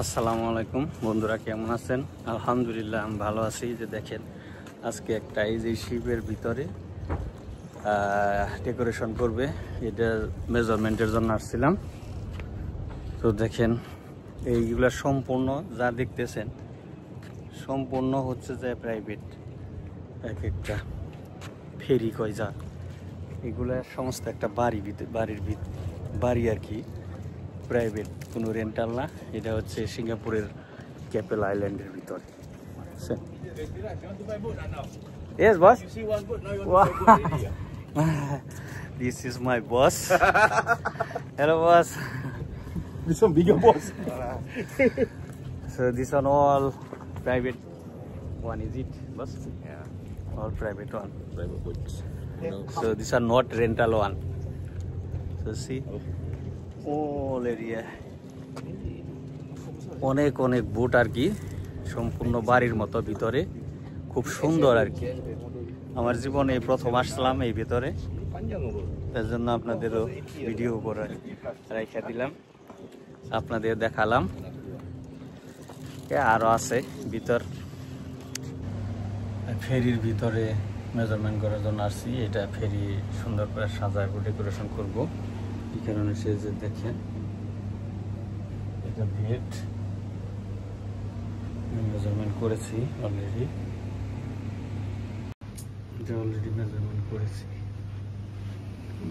আসসালামু আলাইকুম বন্ধুরা, কেমন আছেন? আলহামদুলিল্লাহ আমি ভালো আছি। যে দেখেন আজকে একটা এই যে শিপের ভিতরে ডেকোরেশন করবে, এটা মেজারমেন্টের জন্য আসছিলাম। তো দেখেন এইগুলা সম্পূর্ণ যা দেখতেছেন সম্পূর্ণ হচ্ছে যে প্রাইভেট, এক একটা ফেরি কয় যা এগুলা সমস্ত একটা বাড়ি আর কি, প্রাইভেট, কোনো রেন্টাল না। এটা হচ্ছে সিঙ্গাপুরের ক্যাপেল আইল্যান্ডের ভিতরে। Yes, boss. You see one boat, now you want to buy boat already. This is my boss. Hello, boss. This one bigger boss. So this one all private one, is it, boss? Yeah. All private one. Private boats. So these are not rental one. So see, all area. অনেক অনেক boat আর কি, সম্পূর্ণ বাড়ির মতো ভিতরে, খুব সুন্দর আর কি। আমার জীবনে প্রথম আসলাম এই ভিতরে, তার জন্য আপনাদেরও ভিডিও করে রেখে দিলাম, আপনাদের দেখালাম। আরো আছে ভিতর, ফেরির ভিতরে মেজারমেন্ট করার জন্য আসছি। এটা ফেরি সুন্দর করে সাজাবো, ডেকোরেশন করব। এই কারণে সে যে দেখেন এটা বেড মেজারমেন্ট করেছি অলরেডি, মেজারমেন্ট করেছি।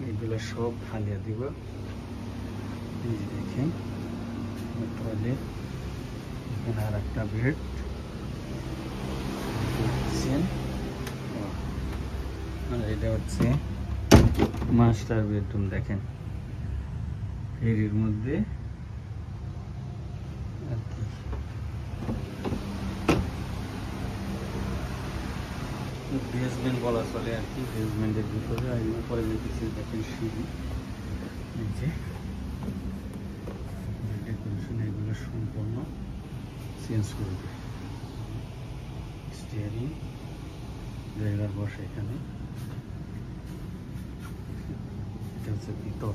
এগুলো সব ফালিয়ে দিব। এই যে দেখেন টয়লেট, এখানে আর একটা বেড, এটা হচ্ছে মাস্টার বেডরুম। দেখেন ফেরির মধ্যে আর কি, বেসমেন্ট বলা চলে আর কি। বেসমেন্টের ভিতরে আর উপরে দেখেছি দেখেন সিঁড়ি, এই যে ডেকোরেশন এগুলো সম্পূর্ণ চেঞ্জ করবে। স্টিয়ারিং, ড্রাইভার বসে এখানে। এটা হচ্ছে ভিতর,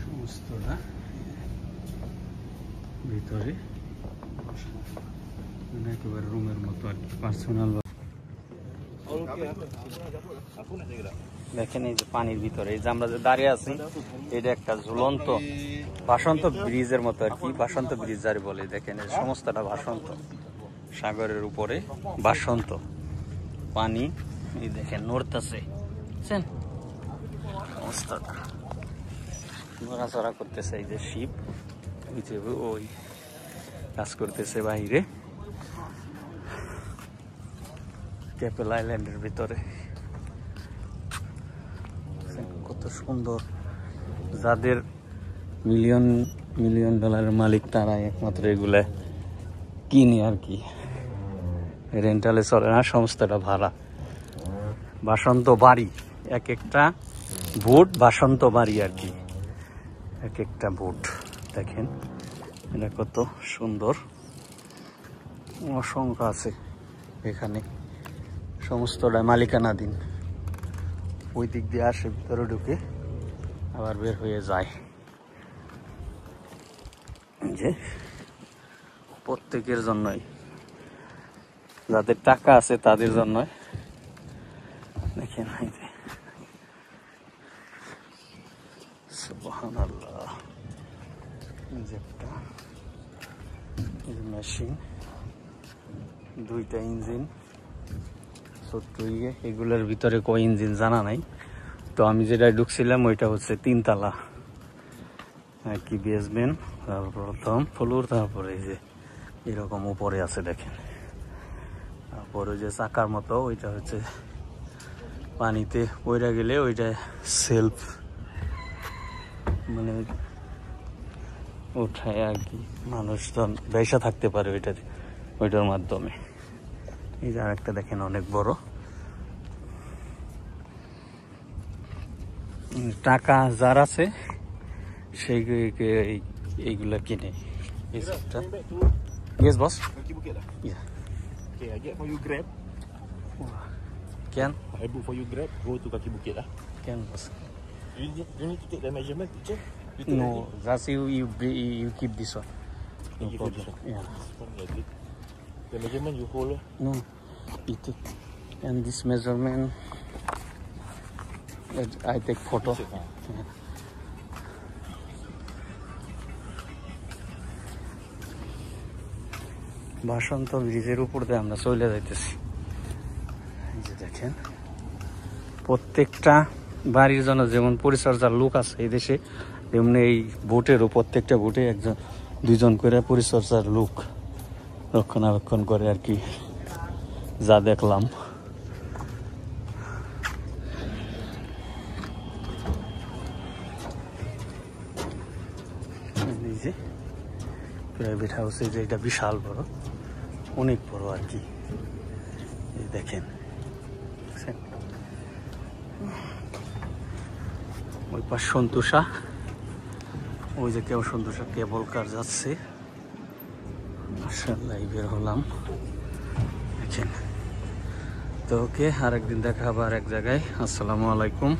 সমস্তটা ভিতরে একেবারে রুমের মতো আর কি, পার্সোনাল। দেখেন এই যে পানির ভিতরে, এই যে আমরা যে দাঁড়িয়ে আছি, এটা একটা ঝুলন্ত ভাসন্ত ব্রিজের মতো আর কি, ভাসন্ত ব্রিজ যার বলে। দেখেন এই সমস্তটা ভাসন্ত, সাগরের উপরে ভাসন্ত পানি। এই দেখেন নড়তেছে, বুঝছেন, সমস্তটা নড়াচড়া করতেছে। এই যে শিপ, ওই যে ওই কাজ করতেছে বাইরে ক্যাপেল আইল্যান্ডের ভিতরে। কত সুন্দর, যাদের মিলিয়ন মিলিয়ন ডলারের মালিক তারা একমাত্র এগুলা কিনে আর কি, রেন্টালে চলে না, সমস্তটা ভাড়া। বাসন্ত বাড়ি, এক একটা বোট বাসন্ত বাড়ি আর কি, এক একটা বোট। দেখেন এটা কত সুন্দর, অসংখ্য আছে এখানে, সমস্তটা মালিকানাধীন। ওই দিক দিয়ে আসে, ভিতরে ঢুকে আবার বের হয়ে যায়। যে প্রত্যেকের জন্যই, যাদের টাকা আছে তাদের জন্যই। দেখেন এই যে সুবহানাল্লাহ, এই যে একটা মেশিন, দুইটা ইঞ্জিন, ছোট্ট ইয়ে। এগুলোর ভিতরে কয় ইঞ্জিন জানা নাই, তো আমি যেটা ঢুকছিলাম ওইটা হচ্ছে 3 তলা আর কি, বেসমেন্ট, তারপর প্রথম ফ্লোর, তারপরে এই যে এরকম উপরে আছে দেখেন। তারপর ওই যে চাকার মতো ওইটা হচ্ছে পানিতে পড়ে গেলে ওইটা সেলফ, মানে ওঠায় আর কি, মানুষ তো বেসা থাকতে পারে ওইটার মাধ্যমে। এই যে আরেকটা দেখেন অনেক বড়, টাকা যার আছে সেই এইগুলা কিনে। Yes, boss. Yeah. Okay, I get for you Grab. Can? I book for you Grab, go to Kaki Bukit lah. Can, boss. You need to take the measurement picture. You take No, just you keep this one. No You keep problem. this one. Yeah. This one like it. The measurement you hold. No, you take. And this measurement, I take photo. Yeah. বাসন্ত ব্রিজের উপর দিয়ে আমরা চলে যাইতেছি। এই যে দেখেন, প্রত্যেকটা বাড়ির জন্য যেমন পরিচর্যার লোক আছে এই দেশে, তেমনি এই বোটেরও প্রত্যেকটা বোটে একজন দুইজন করে পরিচর্যার লোক রক্ষণাবেক্ষণ করে আর কি, যা দেখলাম। এই যে প্রাইভেট হাউসে যে এটা বিশাল বড়, অনেক বড় আর কি। এই দেখেন, ওই পাশ সন্তোষা, ওই যে কেউ সন্তোষা কেবল কার যাচ্ছে। মাশাআল্লাহ, বের হলাম। দেখেন তো, ওকে, আরেকদিন দেখা হবে আর এক জায়গায়। আসসালামু আলাইকুম।